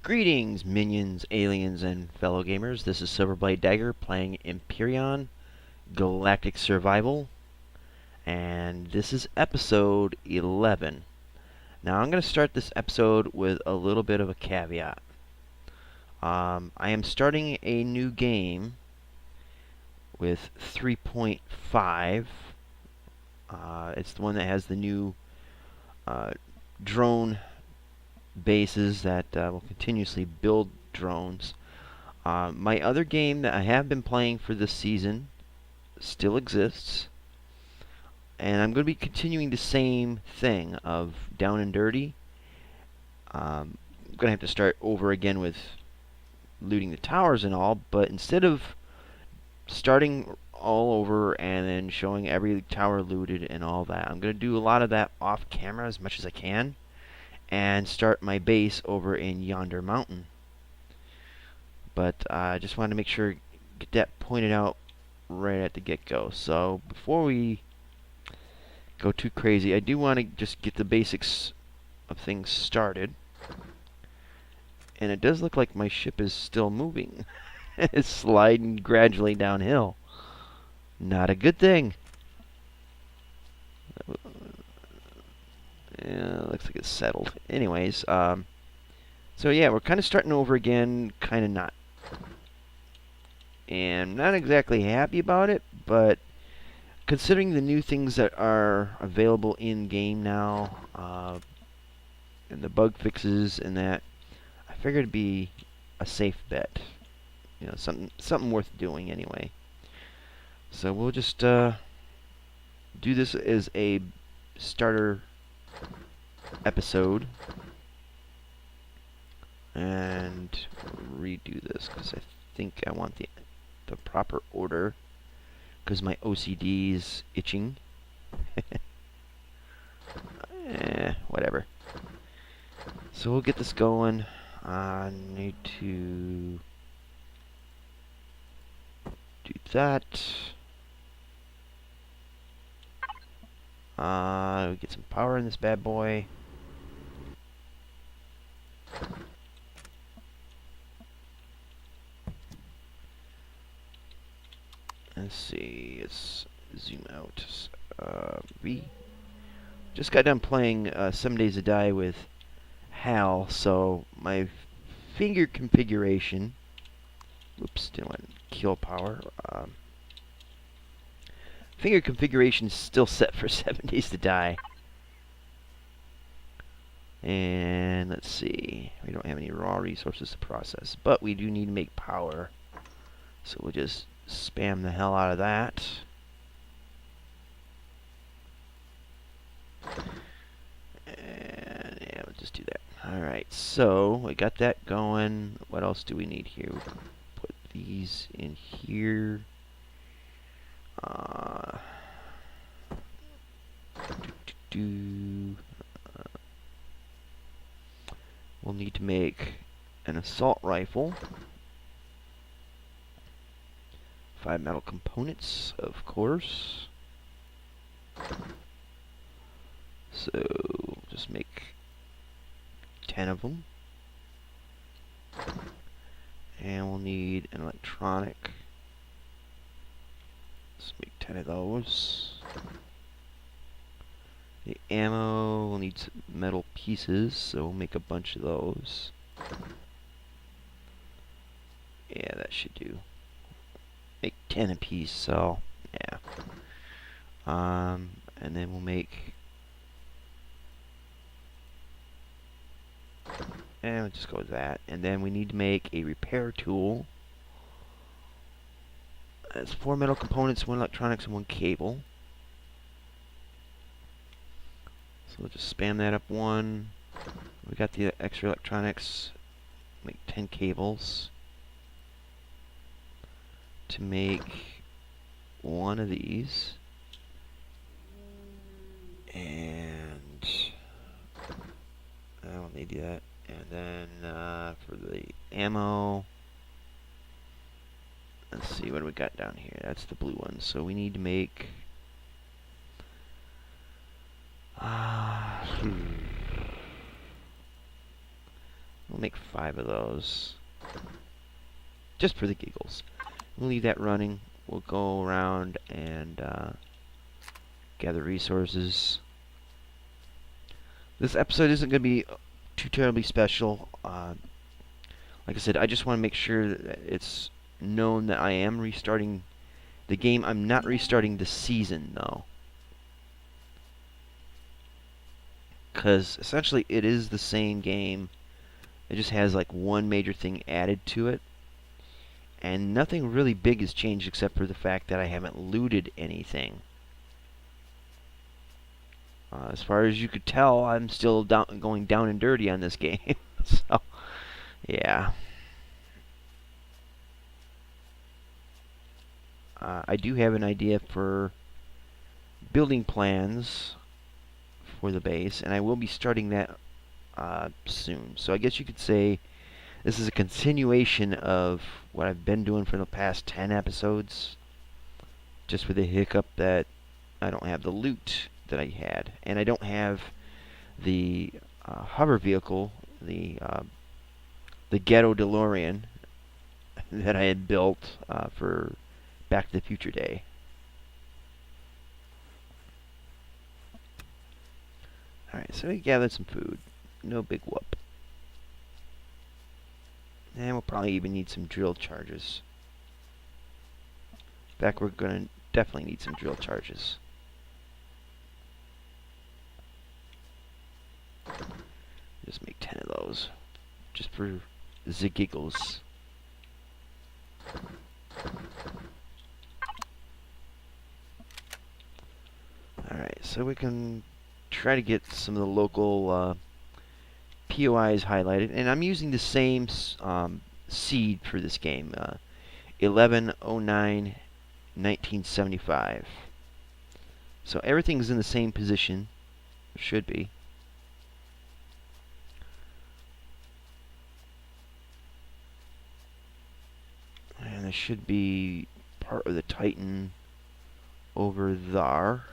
Greetings, minions, aliens, and fellow gamers. This is Silverblade Dagger playing Empyrion Galactic Survival, and this is episode 11. Now, I'm going to start this episode with a little bit of a caveat. I am starting a new game with 3.5. It's the one that has the new drone bases that will continuously build drones. My other game that I have been playing for this season still exists, and I'm going to be continuing the same thing of down and dirty. I'm going to have to start over again with looting the towers and all, but instead of starting all over and then showing every tower looted and all that, I'm going to do a lot of that off camera as much as I can and start my base over in yonder mountain. But I just wanted to make sure, get that pointed out right at the get-go. So before we go too crazy, I do want to just get the basics of things started. And it does look like my ship is still moving. It's sliding gradually downhill. Not a good thing. Yeah, looks like it's settled. Anyways, so yeah, we're kind of starting over again, kind of not. And not exactly happy about it, but considering the new things that are available in-game now, and the bug fixes and that, I figured it'd be a safe bet. You know, something worth doing anyway. So we'll just do this as a starter episode and redo this because I think I want the proper order because my OCD is itching. Whatever. So we'll get this going. I need to do that. We get some power in this bad boy. Let's see, let's zoom out. Just got done playing 7 Days to Die with Hal, so my finger configuration, whoops, didn't want kill power. Finger configuration is still set for 7 Days to Die. And let's see, we don't have any raw resources to process, but we do need to make power. So we'll just spam the hell out of that. And yeah, we'll just do that. Alright, so we got that going. What else do we need here? We'll put these in here. We'll need to make an assault rifle. 5 metal components, of course. So just make 10 of them. And we'll need an electronic. Let's make 10 of those. The ammo, we'll need some metal pieces, so we'll make a bunch of those. Yeah, that should do. Make 10 apiece, so yeah. And then we'll make, and we'll just go with that. And then we need to make a repair tool. That's 4 metal components, 1 electronics, and 1 cable. So we'll just spam that up 1. We got the extra electronics. Make 10 cables to make 1 of these. And I don't need that. And then for the ammo, let's see what we got down here. That's the blue one. So we need to make We'll make 5 of those. Just for the giggles. We'll leave that running. We'll go around and gather resources. This episode isn't going to be too terribly special. Like I said, I just want to make sure that it's known that I am restarting the game. I'm not restarting the season, though. Because essentially it is the same game. It just has like one major thing added to it. And nothing really big has changed except for the fact that I haven't looted anything. As far as you could tell, I'm still going down and dirty on this game. So, yeah. I do have an idea for building plans for the base, and I will be starting that soon. So I guess you could say this is a continuation of what I've been doing for the past 10 episodes, just with the hiccup that I don't have the loot that I had, and I don't have the hover vehicle, the Ghetto DeLorean that I had built for Back to the Future Day. Alright, so we gathered some food. No big whoop. And we'll probably even need some drill charges. In fact, we're going to definitely need some drill charges. Just make 10 of those. Just for the giggles. Alright, so we can try to get some of the local POIs highlighted. And I'm using the same seed for this game. 1109-1975. So everything's in the same position. It should be. And there should be part of the Titan over there.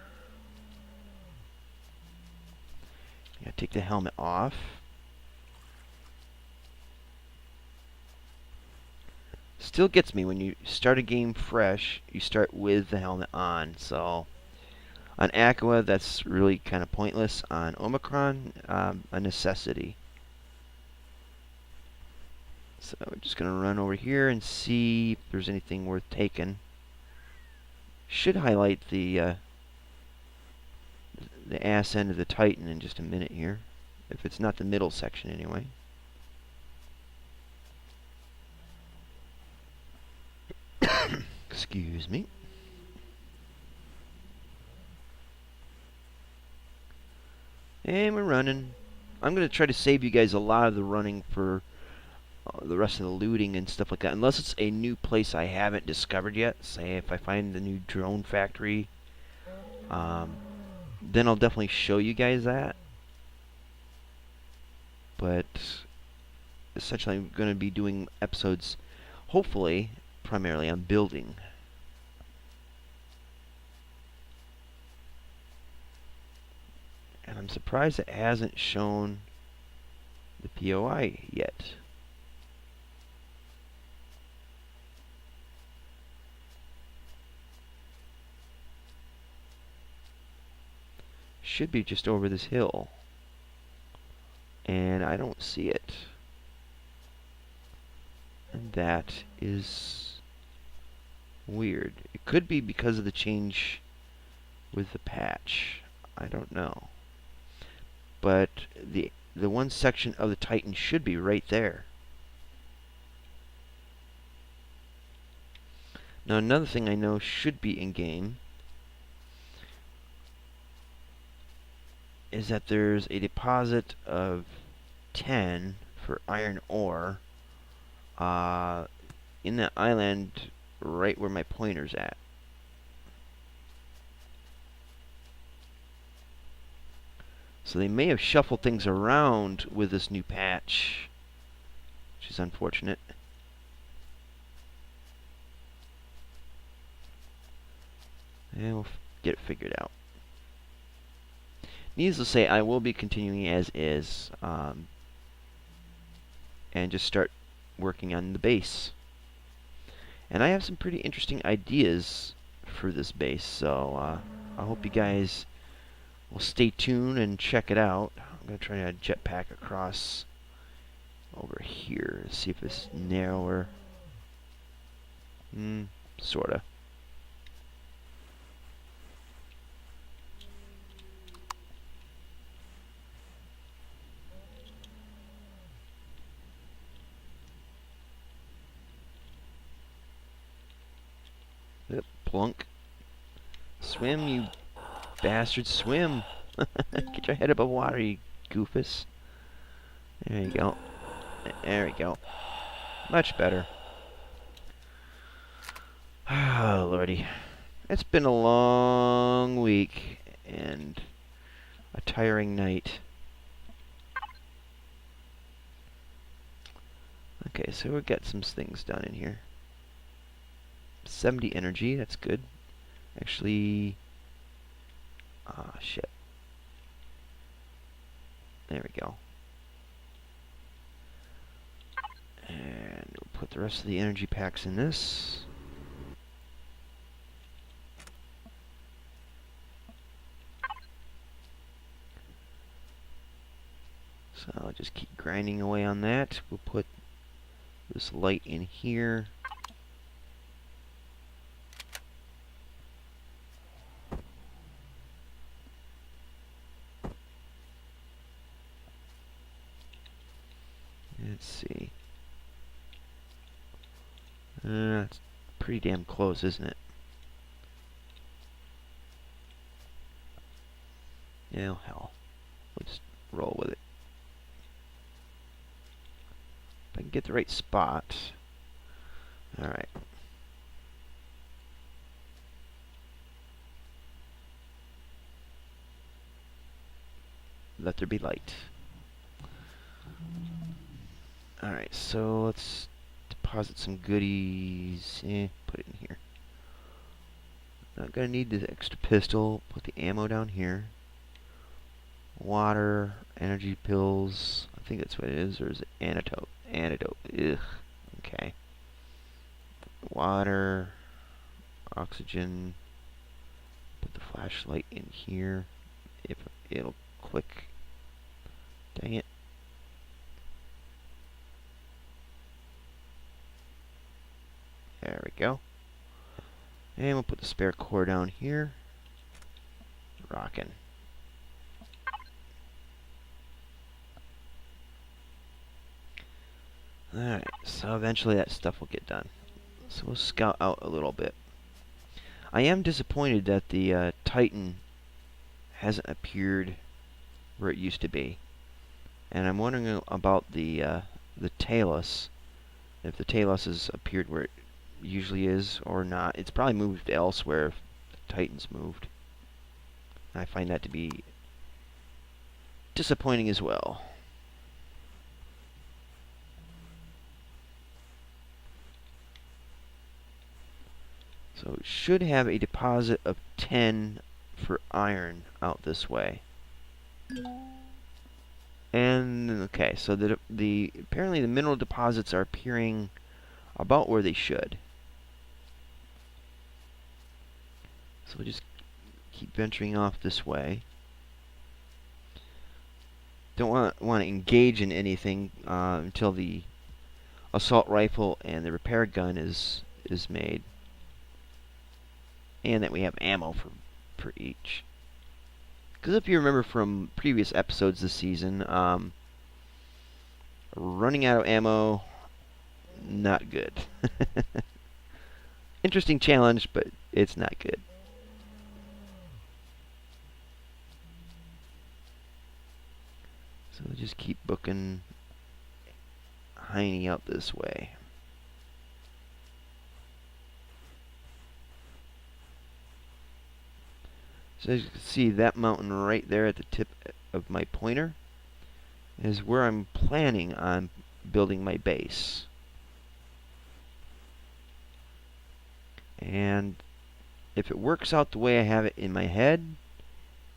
Gotta take the helmet off. Still gets me when you start a game fresh, you start with the helmet on. So on Aqua, that's really kind of pointless. On Omicron, a necessity. So we're just going to run over here and see if there's anything worth taking. Should highlight the ass end of the Titan in just a minute here. If it's not the middle section anyway. Excuse me. And we're running. I'm going to try to save you guys a lot of the running for the rest of the looting and stuff like that. Unless it's a new place I haven't discovered yet. Say if I find the new drone factory. Then I'll definitely show you guys that. But essentially I'm going to be doing episodes, hopefully, primarily on building. And I'm surprised it hasn't shown the POI yet. Should be just over this hill. And I don't see it. And that is weird. It could be because of the change with the patch. I don't know. But the one section of the Titan should be right there. Now another thing I know should be in game is that there's a deposit of 10 for iron ore in that island right where my pointer's at. So they may have shuffled things around with this new patch, which is unfortunate. And we'll get it figured out. Needless to say, I will be continuing as is. and just start working on the base. And I have some pretty interesting ideas for this base, so I hope you guys will stay tuned and check it out. I'm going to try to jetpack across over here, see if it's narrower. Sorta. Yep, plunk. Swim, you bastard, swim! Get your head above water, you goofus. There you go. There we go. Much better. Oh, lordy. It's been a long week and a tiring night. Okay, so we've got some things done in here. 70 energy, that's good. Actually, shit. There we go. And we'll put the rest of the energy packs in this. So I'll just keep grinding away on that. We'll put this light in here. Let's see. It's pretty damn close, isn't it? Yeah, hell. We'll just roll with it. If I can get the right spot. Alright. Let there be light. Alright, so let's deposit some goodies. Put it in here. Not gonna need the extra pistol. Put the ammo down here. Water, energy pills. I think that's what it is, or is it antidote? Antidote. Ugh. Okay. Water, oxygen. Put the flashlight in here. If it'll click. Dang it. There we go. And we'll put the spare core down here. Rockin'. Alright, so eventually that stuff will get done. So we'll scout out a little bit. I am disappointed that the Titan hasn't appeared where it used to be. And I'm wondering about the Talus. If the Talus has appeared where it usually is or not. It's probably moved elsewhere if the Titan's moved. I find that to be disappointing as well. So it should have a deposit of 10 for iron out this way. And okay, so the apparently the mineral deposits are appearing about where they should. So we'll just keep venturing off this way. Don't want to engage in anything until the assault rifle and the repair gun is made, and that we have ammo for each. Because if you remember from previous episodes this season, running out of ammo, not good. Interesting challenge, but it's not good. So we'll just keep booking Heine out this way. So as you can see, that mountain right there at the tip of my pointer is where I'm planning on building my base. And if it works out the way I have it in my head,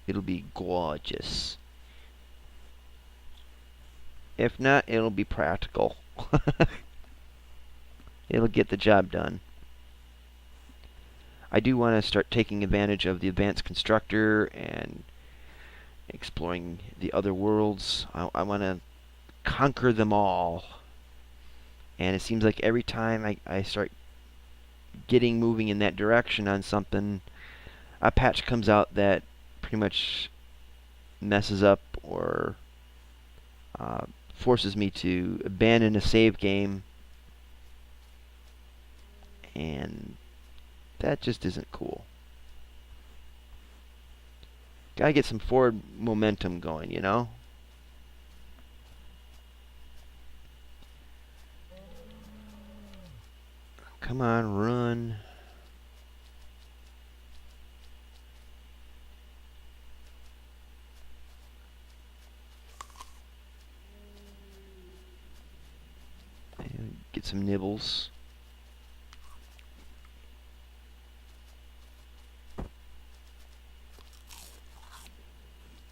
it'll be gorgeous. If not, it'll be practical. It'll get the job done. I do want to start taking advantage of the advanced constructor and exploring the other worlds. I want to conquer them all. And it seems like every time I start getting moving in that direction on something, a patch comes out that pretty much messes up or forces me to abandon a save game, and that just isn't cool. Gotta get some forward momentum going, you know? Come on, run. And get some nibbles.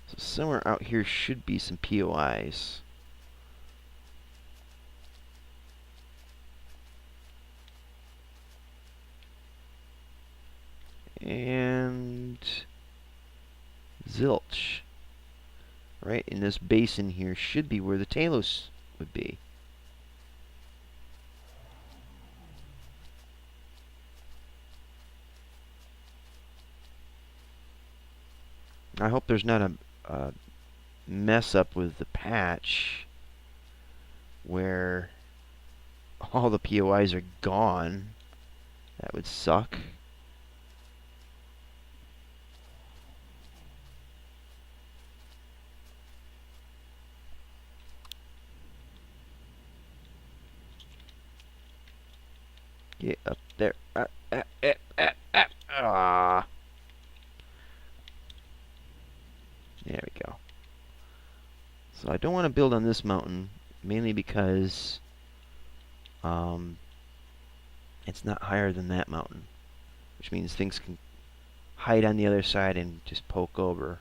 So somewhere out here should be some POIs. And zilch. Right in this basin here should be where the Talos would be. I hope there's not a mess up with the patch where all the POIs are gone. That would suck. Get up there. Ah. There we go. So I don't want to build on this mountain, mainly because it's not higher than that mountain, which means things can hide on the other side and just poke over.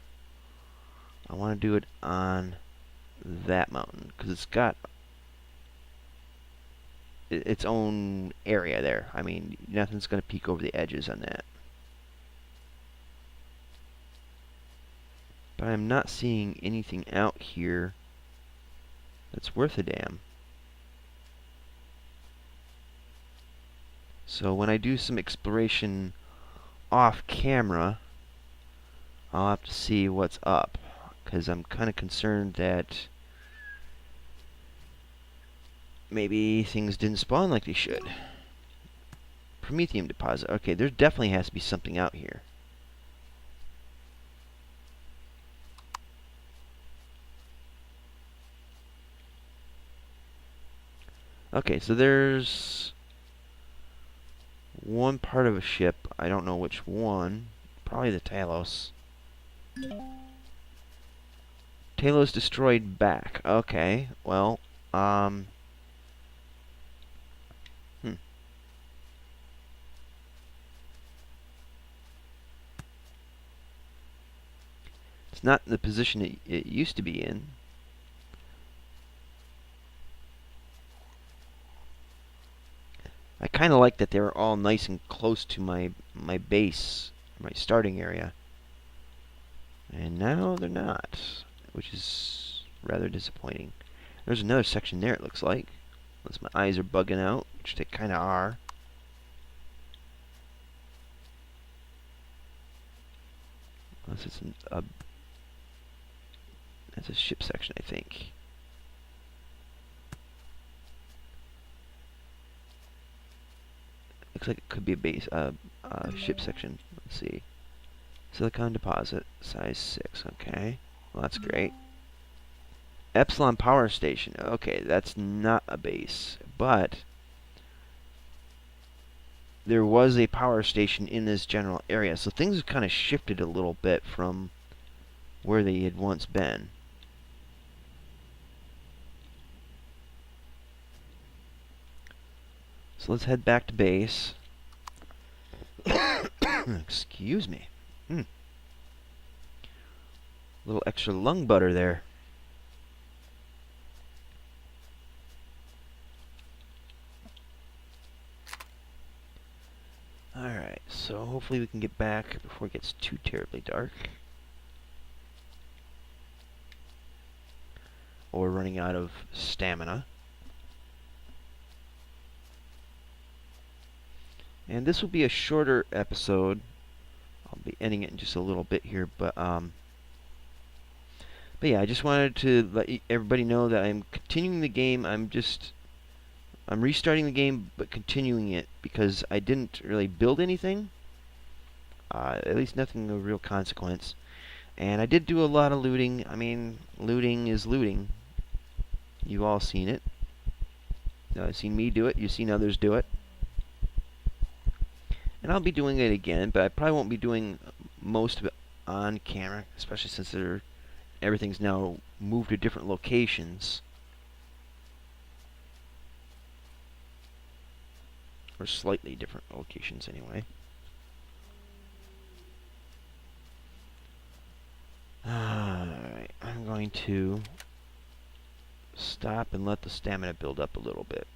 I want to do it on that mountain because it's got its own area there. I mean, nothing's going to peek over the edges on that. But I'm not seeing anything out here that's worth a damn. So when I do some exploration off camera, I'll have to see what's up, because I'm kind of concerned that maybe things didn't spawn like they should. Promethium deposit. Okay, there definitely has to be something out here. Okay, so there's one part of a ship. I don't know which one. Probably the Talos. Talos destroyed back. Okay, well, It's not in the position it used to be in. I kind of like that they were all nice and close to my base, my starting area. And now they're not, which is rather disappointing. There's another section there, it looks like. Unless my eyes are bugging out, which they kind of are. Unless it's that's a ship section, I think. Looks like it could be a base, ship section. Let's see. Silicon deposit, size 6. Okay, well that's great. Epsilon power station. Okay, that's not a base, but there was a power station in this general area, so things have kind of shifted a little bit from where they had once been. So let's head back to base. Excuse me. Little extra lung butter there. hopefully we can get back before it gets too terribly dark. Or running out of stamina. And this will be a shorter episode. I'll be ending it in just a little bit here, but yeah, I just wanted to let everybody know that I'm continuing the game. I'm restarting the game, but continuing it because I didn't really build anything. At least nothing of real consequence. And I did do a lot of looting. I mean, looting is looting. You've all seen it. You've seen me do it. You've seen others do it. And I'll be doing it again, but I probably won't be doing most of it on camera, especially since everything's now moved to different locations. Or slightly different locations, anyway. Alright, I'm going to stop and let the stamina build up a little bit.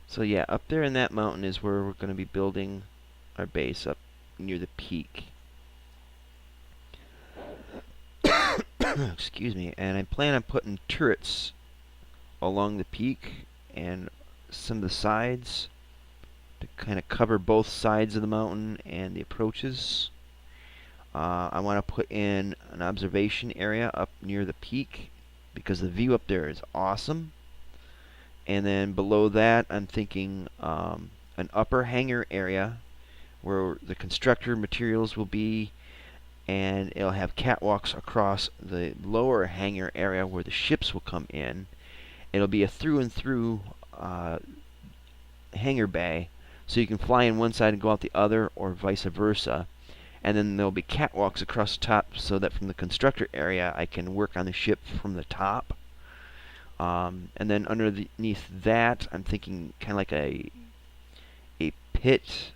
So yeah, up there in that mountain is where we're going to be building our base, up near the peak. Excuse me. And I plan on putting turrets along the peak and some of the sides to kind of cover both sides of the mountain and the approaches. I want to put in an observation area up near the peak because the view up there is awesome. And then below that, I'm thinking an upper hangar area where the constructor materials will be, and it'll have catwalks across the lower hangar area where the ships will come in. It'll be a through and through hangar bay, so you can fly in one side and go out the other, or vice versa. And then there'll be catwalks across the top so that from the constructor area I can work on the ship from the top. And then underneath that, I'm thinking kind of like a pit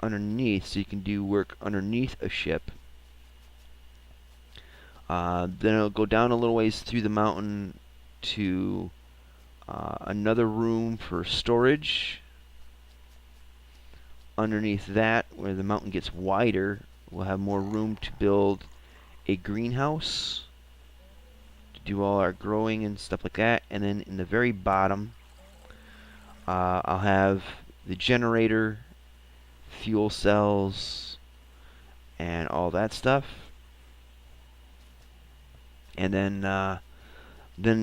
underneath, so you can do work underneath a ship. Then it'll go down a little ways through the mountain to another room for storage. Underneath that, where the mountain gets wider, we'll have more room to build a greenhouse to do all our growing and stuff like that. And then in the very bottom, I'll have the generator, fuel cells, and all that stuff. And then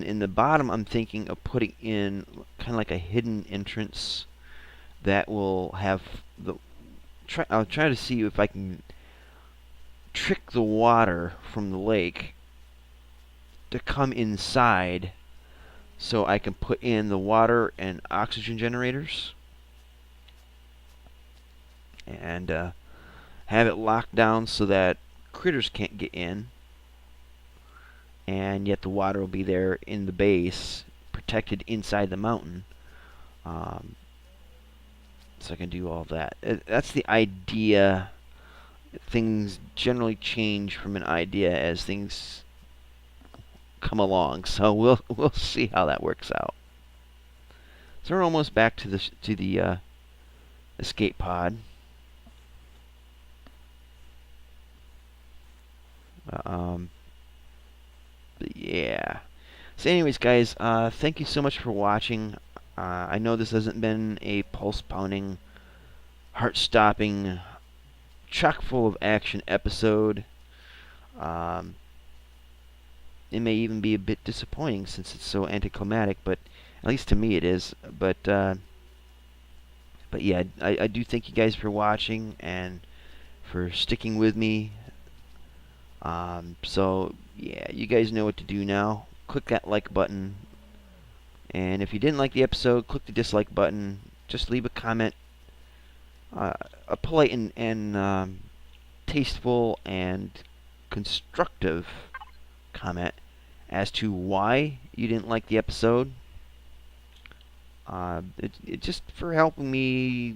in the bottom, I'm thinking of putting in kind of like a hidden entrance that will have I'll try to see if I can trick the water from the lake to come inside, so I can put in the water and oxygen generators and have it locked down so that critters can't get in, and yet the water will be there in the base, protected inside the mountain. So I can do all that. That's the idea. Things generally change from an idea as things come along. So we'll see how that works out. So we're almost back to the escape pod. But yeah. So anyways, guys, thank you so much for watching. I know this hasn't been a pulse-pounding, heart-stopping, chock-full of action episode. It may even be a bit disappointing since it's so anticlimactic, but at least to me it is. But yeah, I do thank you guys for watching and for sticking with me. So yeah, you guys know what to do now. Click that like button. And if you didn't like the episode, click the dislike button. Just leave a comment, a polite and tasteful and constructive comment as to why you didn't like the episode. It's just for helping me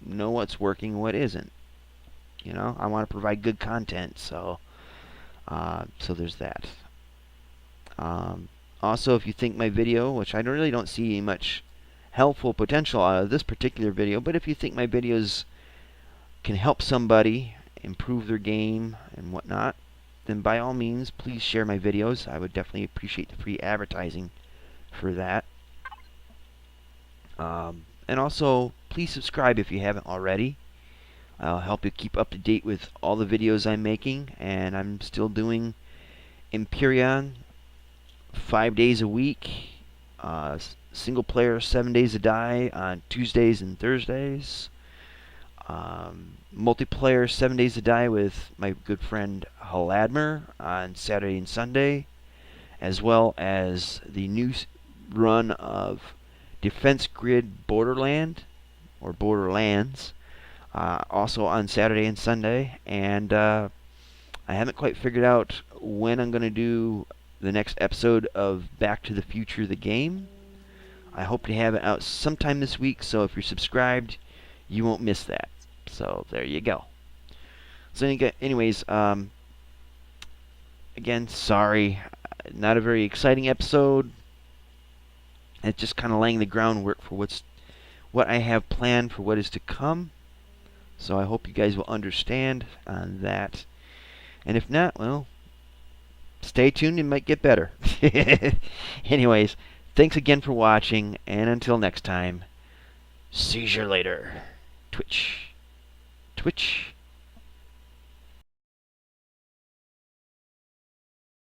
know what's working and what isn't. You know, I want to provide good content, so there's that. Also, if you think my video, which I really don't see much helpful potential out of this particular video, but if you think my videos can help somebody improve their game and whatnot, then by all means, please share my videos. I would definitely appreciate the free advertising for that. And also, please subscribe if you haven't already. I'll help you keep up to date with all the videos I'm making, and I'm still doing Empyrion 5 days a week, single player 7 days a day on Tuesdays and Thursdays, multiplayer 7 days a day with my good friend Haladmer on Saturday and Sunday, as well as the new run of Defense Grid Borderlands, also on Saturday and Sunday. And I haven't quite figured out when I'm going to do the next episode of Back to the Future, the game. I hope to have it out sometime this week, so if you're subscribed, you won't miss that. So there you go. So anyways, again, sorry, not a very exciting episode. It's just kind of laying the groundwork for what I have planned for what is to come. So I hope you guys will understand on that. And if not, well, stay tuned, it might get better. Anyways, thanks again for watching, and until next time, see you later. Twitch.